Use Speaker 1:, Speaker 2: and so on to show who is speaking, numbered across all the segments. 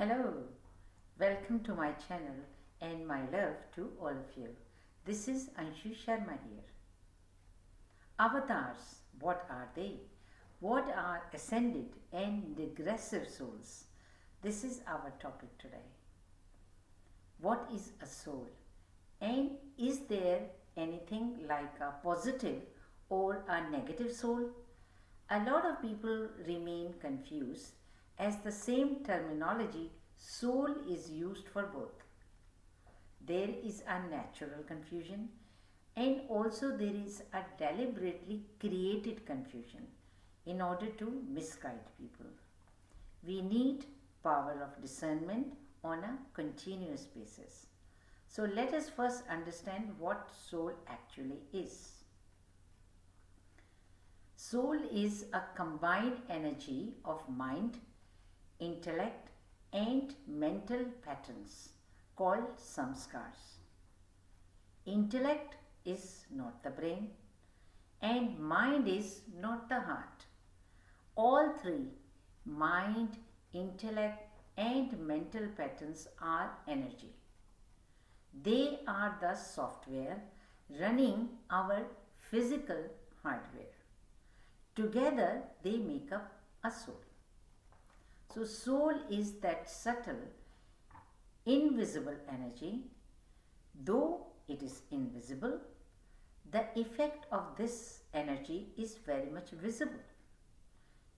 Speaker 1: Hello, welcome to my channel and my love to all of you. This is ANSHU-SHARMA here. Avatars, what are they? What are ascended and regressive souls? This is our topic today. What is a soul? And is there anything like a positive or a negative soul? A lot of people remain confused as the same terminology soul is used for both. There is a natural confusion and also there is a deliberately created confusion in order to misguide people. We need power of discernment on a continuous basis. So let us first understand what soul actually is. Soul is a combined energy of mind, intellect and mental patterns called samskars. Intellect is not the brain and mind is not the heart. All three, mind, intellect and mental patterns are energy. They are the software running our physical hardware. Together they make up a soul. So soul is that subtle, invisible energy. Though it is invisible, the effect of this energy is very much visible.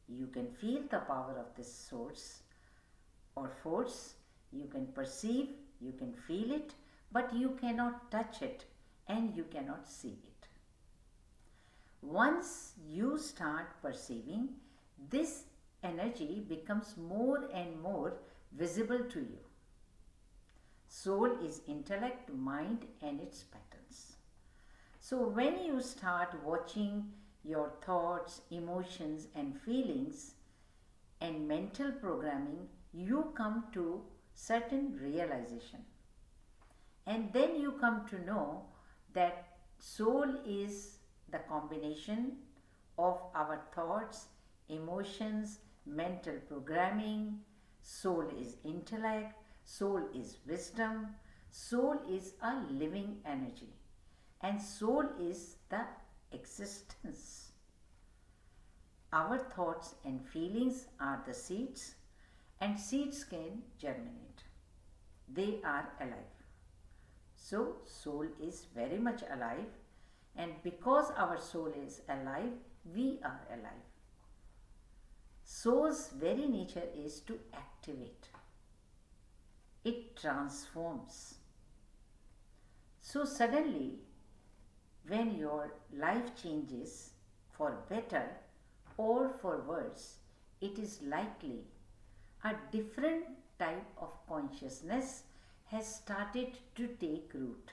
Speaker 1: You can feel the power of this source or force. You can perceive, you can feel it, but you cannot touch it and you cannot see it. Once you start perceiving, this energy becomes more and more visible to you. Soul is intellect, mind and its patterns. So when you start watching your thoughts, emotions and feelings and mental programming, you come to certain realization. And then you come to know that soul is the combination of our thoughts, emotions, mental programming. Soul is intellect, soul is wisdom, soul is a living energy, and soul is the existence. Our thoughts and feelings are the seeds, and seeds can germinate. They are alive. So soul is very much alive, and because our soul is alive, we are alive. Soul's very nature is to activate. It transforms. So suddenly, when your life changes for better or for worse, it is likely a different type of consciousness has started to take root.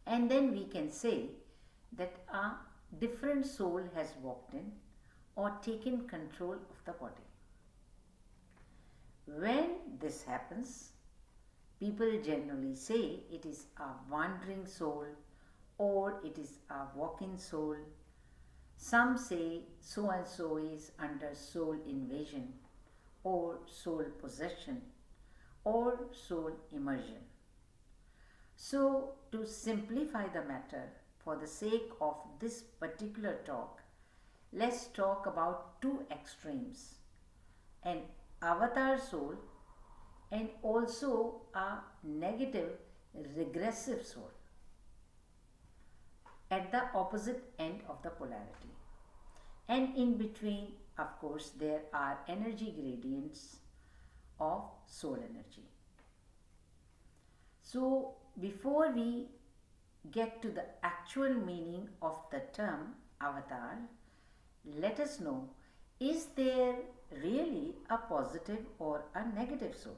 Speaker 1: And then we can say that a different soul has walked in or taken control of the body. When this happens, people generally say it is a wandering soul or it is a walking soul. Some say so and so is under soul invasion or soul possession or soul immersion. So to simplify the matter, for the sake of this particular talk, let's talk about two extremes, an avatar soul and also a negative regressive soul at the opposite end of the polarity. And in between, of course, there are energy gradients of soul energy. So before we get to the actual meaning of the term avatar, let us know, is there really a positive or a negative soul?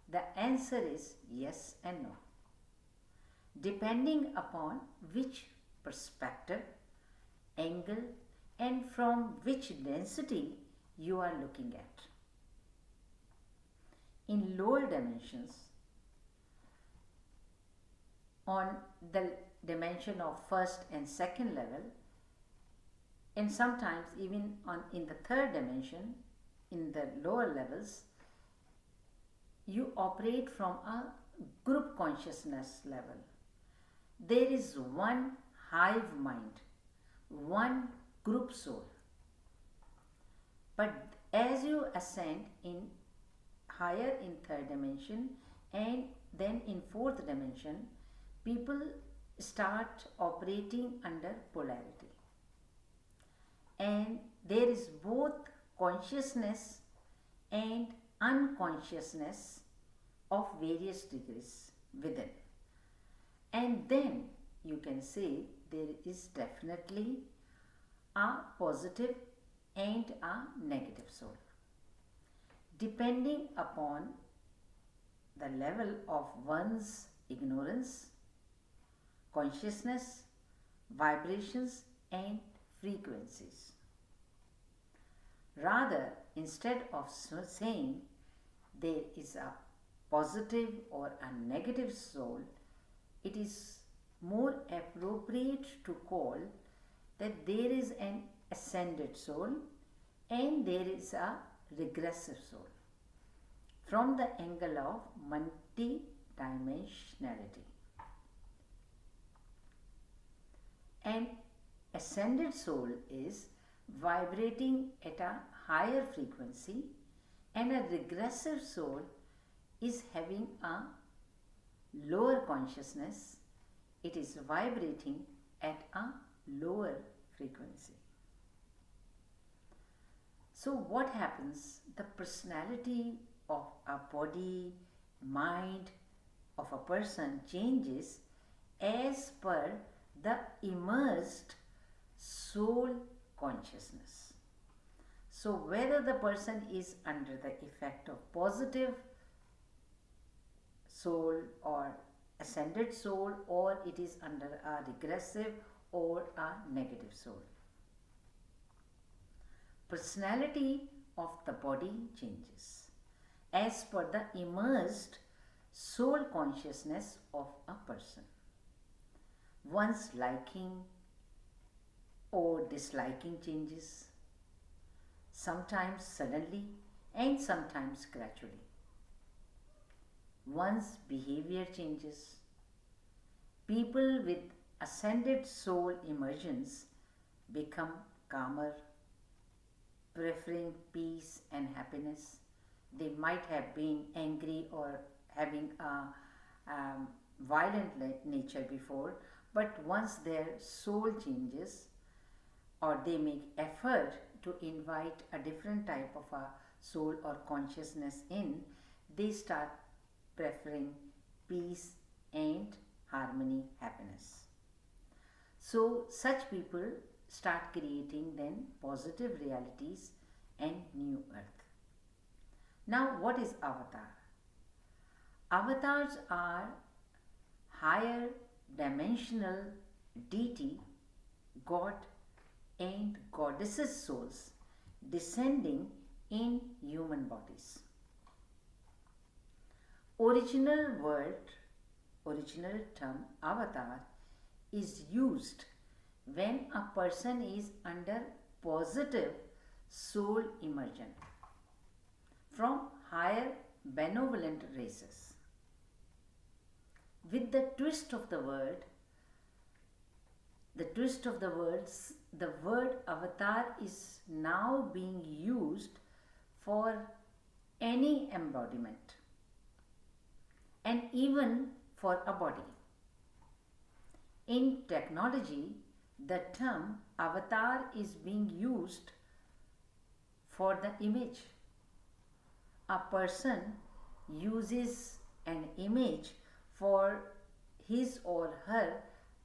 Speaker 1: The answer is yes and no, depending upon which perspective, angle and from which density you are looking at. In lower dimensions, on the dimension of first and second level, and sometimes even in the third dimension, in the lower levels, you operate from a group consciousness level. There is one hive mind, one group soul. But as you ascend in higher in third dimension and then in fourth dimension, people start operating under polarity. And there is both consciousness and unconsciousness of various degrees within. And then you can say there is definitely a positive and a negative soul, depending upon the level of one's ignorance, consciousness, vibrations and frequencies. Rather, instead of saying there is a positive or a negative soul, it is more appropriate to call that there is an ascended soul and there is a regressive soul from the angle of multidimensionality. An ascended soul is vibrating at a higher frequency and a regressive soul is having a lower consciousness. It is vibrating at a lower frequency. So what happens? The personality of a body, mind of a person changes as per the immersed soul consciousness. So whether the person is under the effect of positive soul or ascended soul, or it is under a regressive or a negative soul, personality of the body changes as per the immersed soul consciousness of a person. One's liking or disliking changes, sometimes suddenly and sometimes gradually. One's behavior changes. People with ascended soul immersions become calmer, preferring peace and happiness. They might have been angry or having a violent nature before, but once their soul changes or they make effort to invite a different type of a soul or consciousness in, they start preferring peace and harmony, happiness. So such people start creating then positive realities and new earth. Now what is avatar? Avatars are higher dimensional deity, god and goddesses souls descending in human bodies. Original term avatar is used when a person is under positive soul immersion from higher benevolent races. With the twist of the word, the word avatar is now being used for any embodiment and even for a body. In technology, the term avatar is being used for the image. A person uses an image for his or her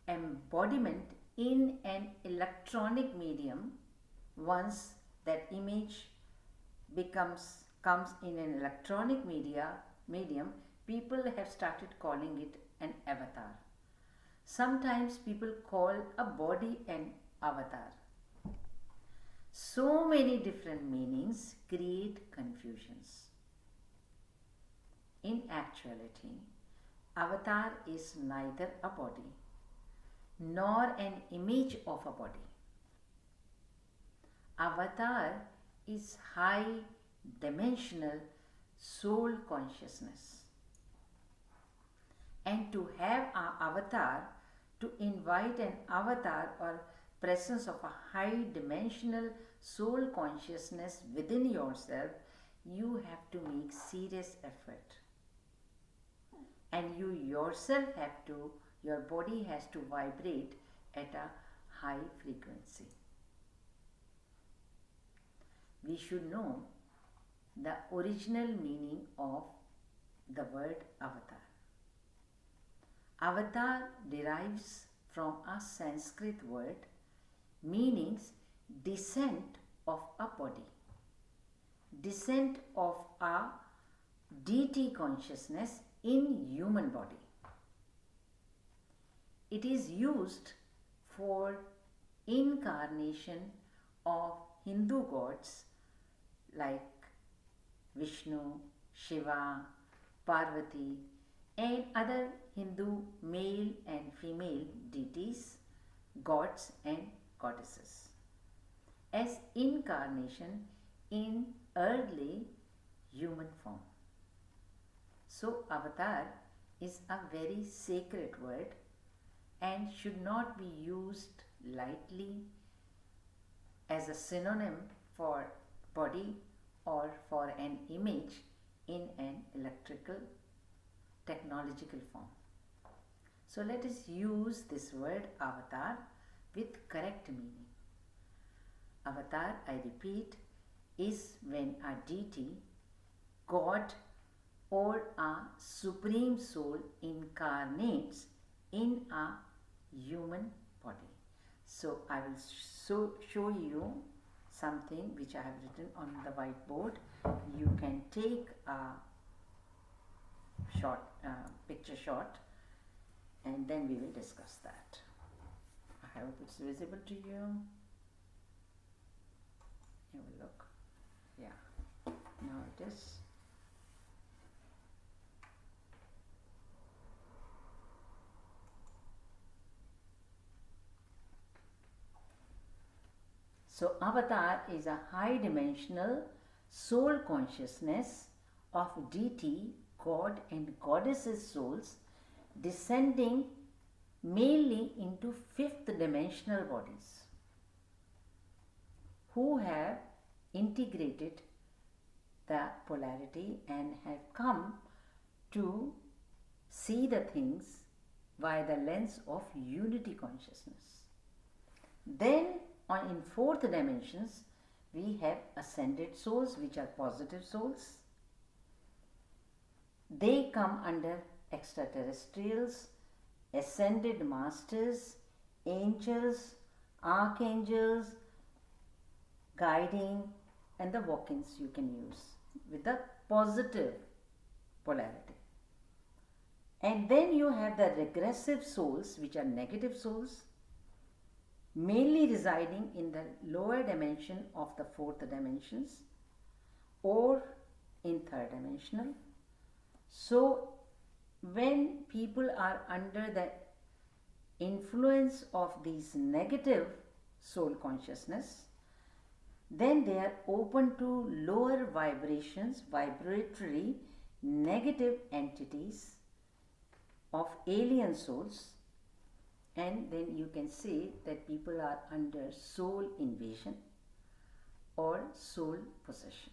Speaker 1: embodiment in an electronic medium. Once that image comes in an electronic medium, people have started calling it an avatar. Sometimes people call a body an avatar. So many different meanings create confusions. In actuality, avatar is neither a body nor an image of a body. Avatar is high dimensional soul consciousness. And to have an avatar, to invite an avatar or presence of a high dimensional soul consciousness within yourself, you have to make serious effort. And you yourself have to, your body has to vibrate at a high frequency. We should know the original meaning of the word avatar. Avatar derives from a Sanskrit word meaning descent of a body, descent of a deity consciousness in human body. It is used for incarnation of Hindu gods like Vishnu, Shiva, Parvati, and other Hindu male and female deities, gods and goddesses, as incarnation in earthly human form. So avatar is a very sacred word and should not be used lightly as a synonym for body or for an image in an electrical technological form. So let us use this word avatar with correct meaning. Avatar, I repeat, is when a deity, God, or a supreme soul incarnates in a human body. So I will show you something which I have written on the whiteboard. You can take a short picture shot and then we will discuss that. I hope it's visible to you. You will look. Yeah, now it is. So avatar is a high dimensional soul consciousness of deity, god and goddesses souls descending mainly into fifth dimensional bodies who have integrated the polarity and have come to see the things via the lens of unity consciousness. Then in fourth dimensions we have ascended souls, which are positive souls. They come under extraterrestrials, ascended masters, angels, archangels, guiding, and the walk-ins you can use with the positive polarity. And then you have the regressive souls, which are negative souls, mainly residing in the lower dimension of the fourth dimensions or in third dimensional. So when people are under the influence of these negative soul consciousness, then they are open to lower vibrations, vibratory negative entities of alien souls, and then you can say that people are under soul invasion or soul possession.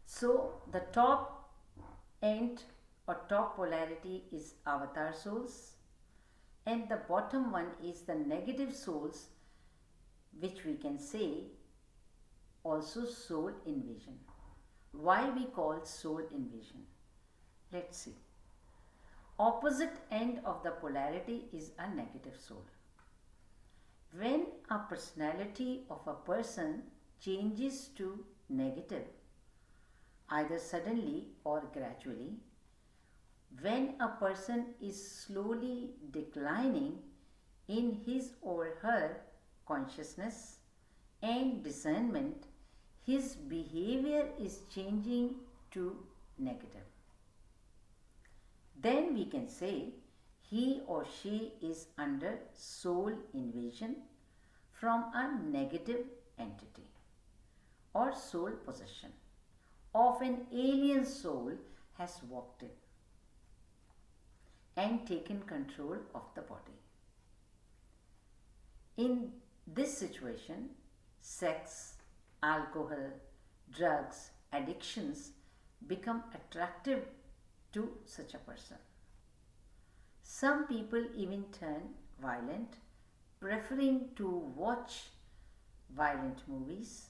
Speaker 1: So the top end or top polarity is avatar souls, and the bottom one is the negative souls, which we can say also soul invasion. Why we call soul invasion? Let's see. Opposite end of the polarity is a negative soul. When a personality of a person changes to negative, either suddenly or gradually, when a person is slowly declining in his or her consciousness and discernment, his behavior is changing to negative. Then we can say he or she is under soul invasion from a negative entity or soul possession of an alien soul has walked in and taken control of the body. In this situation, sex, alcohol, drugs, addictions become attractive to such a person. Some people even turn violent, preferring to watch violent movies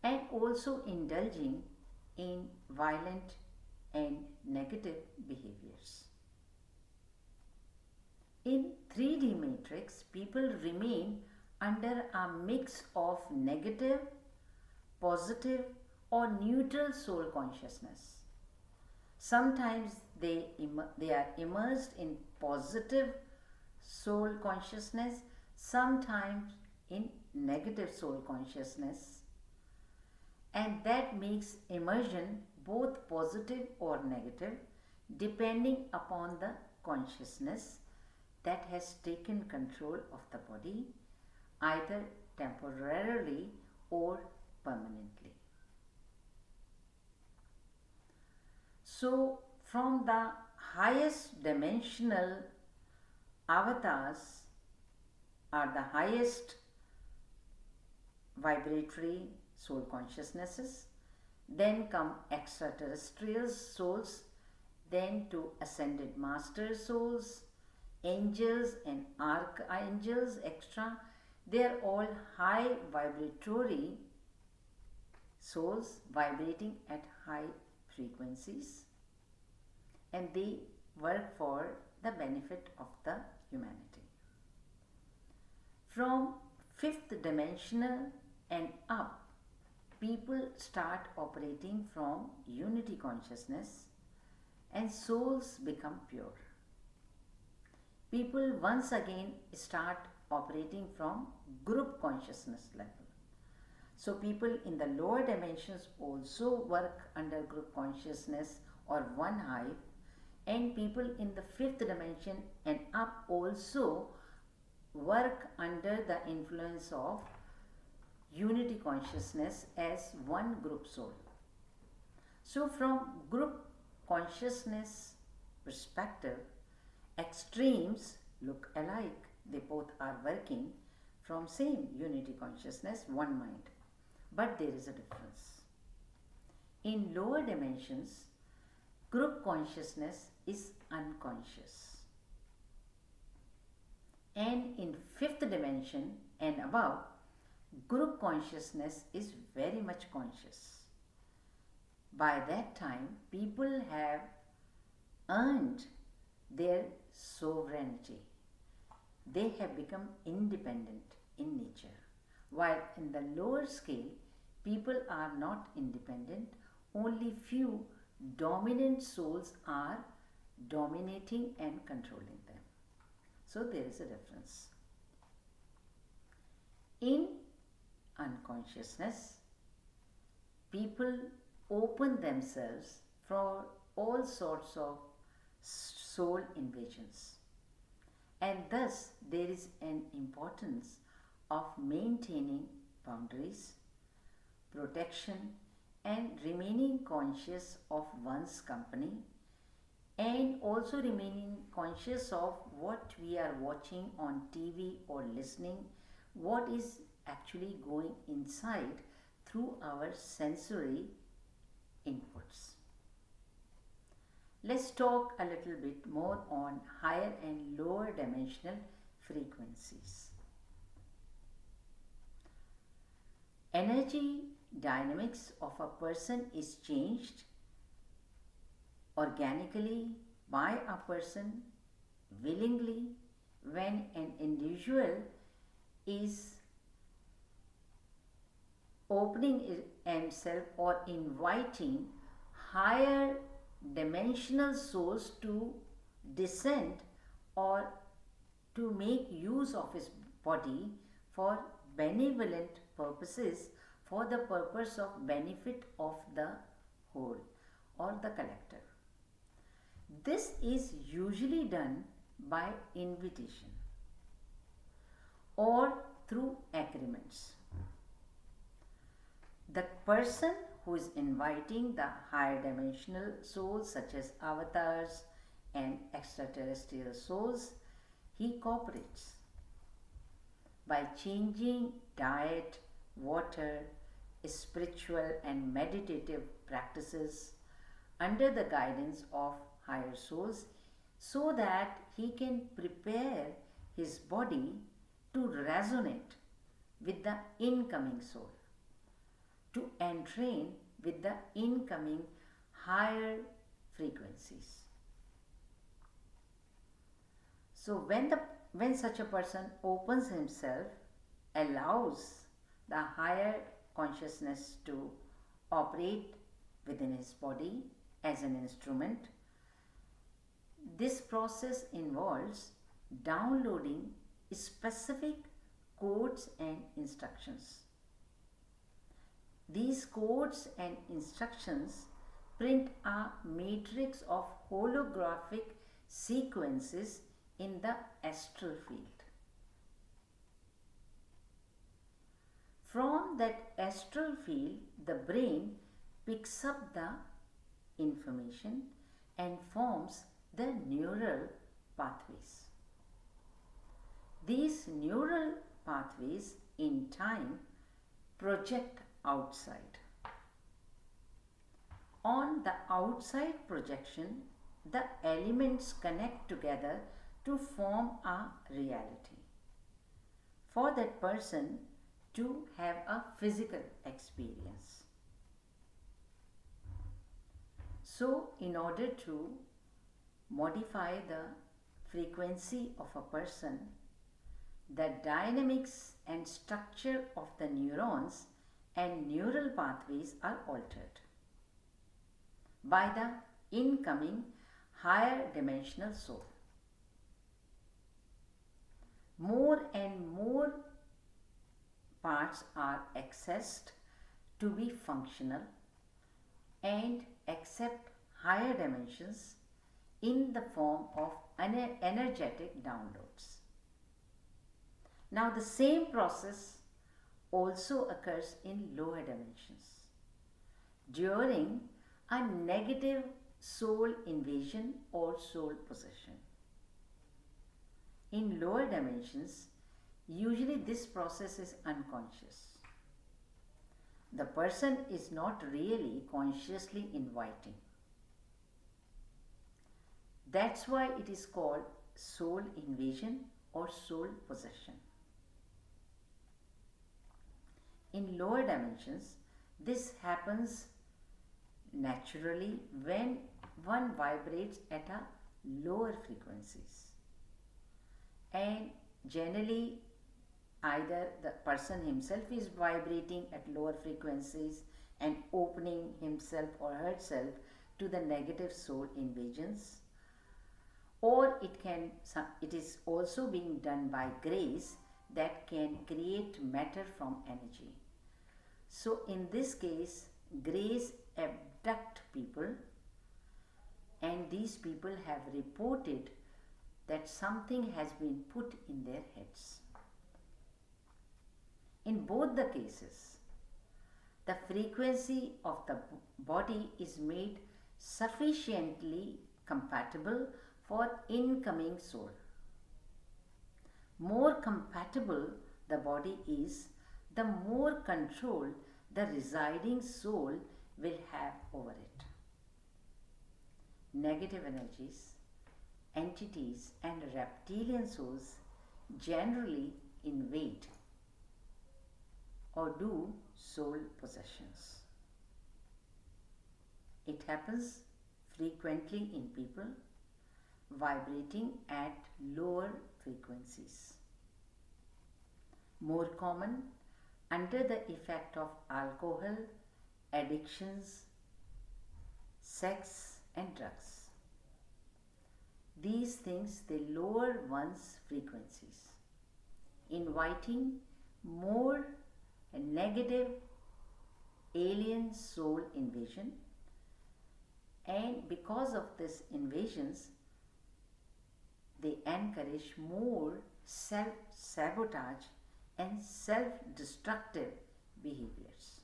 Speaker 1: and also indulging in violent and negative behaviors. In 3D matrix, people remain under a mix of negative, positive or neutral soul consciousness. Sometimes they are immersed in positive soul consciousness, sometimes in negative soul consciousness, and that makes immersion both positive or negative depending upon the consciousness that has taken control of the body, either temporarily or permanently. So, from the highest dimensional avatars are the highest vibratory soul consciousnesses, then come extraterrestrial souls, then to ascended master souls, angels and archangels, extra. They are all high vibratory souls vibrating at high frequencies, and they work for the benefit of the humanity. From fifth dimensional and up, people start operating from unity consciousness and souls become pure. People once again start operating from group consciousness level. So people in the lower dimensions also work under group consciousness or one hive, and people in the fifth dimension and up also work under the influence of unity consciousness as one group soul. So from group consciousness perspective, extremes look alike. They both are working from same unity consciousness, one mind. But there is a difference. In lower dimensions, group consciousness is unconscious. And in fifth dimension and above, group consciousness is very much conscious. By that time, people have earned their sovereignty. They have become independent in nature. While in the lower scale, people are not independent, only few dominant souls are dominating and controlling them. So there is a difference. In unconsciousness, people open themselves for all sorts of soul invasions, and thus there is an importance of maintaining boundaries, protection, and remaining conscious of one's company, and also remaining conscious of what we are watching on TV or listening, what is actually going inside through our sensory inputs. Let's talk a little bit more on higher and lower dimensional frequencies. Energy dynamics of a person is changed organically by a person willingly when an individual is opening himself or inviting higher dimensional souls to descend or to make use of his body for benevolent purposes, for the purpose of benefit of the whole or the collective. This is usually done by invitation or through agreements. The person who is inviting the higher dimensional souls, such as avatars and extraterrestrial souls, he cooperates by changing diet, water, spiritual and meditative practices under the guidance of higher souls, so that he can prepare his body to resonate with the incoming soul, to entrain with the incoming higher frequencies. So when such a person opens himself, allows the higher consciousness to operate within his body as an instrument, this process involves downloading specific codes and instructions. These codes and instructions print a matrix of holographic sequences in the astral field. From that astral field, the brain picks up the information and forms the neural pathways. These neural pathways in time project outside. On the outside projection, the elements connect together to form a reality for that person to have a physical experience. So, in order to modify the frequency of a person, the dynamics and structure of the neurons and neural pathways are altered by the incoming higher dimensional soul. More and more parts are accessed to be functional and accept higher dimensions in the form of energetic downloads. Now, the same process also occurs in lower dimensions during a negative soul invasion or soul possession. In lower dimensions, usually this process is unconscious. The person is not really consciously inviting. That's why it is called soul invasion or soul possession. In lower dimensions, this happens naturally when one vibrates at a lower frequencies, and generally either the person himself is vibrating at lower frequencies and opening himself or herself to the negative soul invasions, or it is also being done by grace that can create matter from energy. So in this case, grace abduct people, and these people have reported that something has been put in their heads. In both the cases, the frequency of the body is made sufficiently compatible for incoming soul. More compatible the body is, the more control the residing soul will have over it. Negative energies, entities and reptilian souls generally invade or do soul possessions. It happens frequently in people vibrating at lower frequencies. More common under the effect of alcohol, addictions, sex and drugs. These things, they lower one's frequencies, inviting more negative alien soul invasion, and because of this invasions, they encourage more self-sabotage and self-destructive behaviors.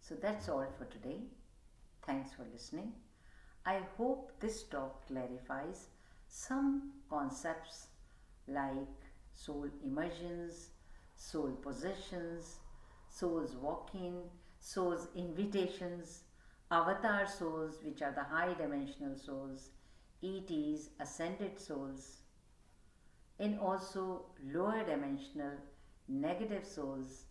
Speaker 1: So that's all for today. Thanks for listening. I hope this talk clarifies some concepts like soul emergence, soul possessions, soul's walk-in, soul's invitations, avatar souls, which are the high dimensional souls, ETs, ascended souls, and also lower dimensional negative souls,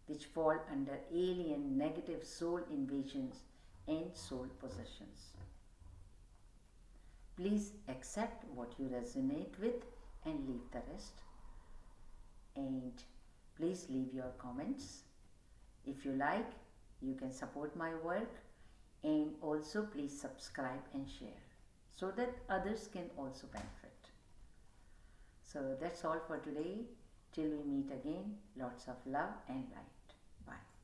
Speaker 1: which fall under alien negative soul invasions and soul possessions. Please accept what you resonate with and leave the rest. And please leave your comments. If you like, you can support my work, and also please subscribe and share so that others can also benefit. So that's all for today. Till we meet again, lots of love and light. Bye.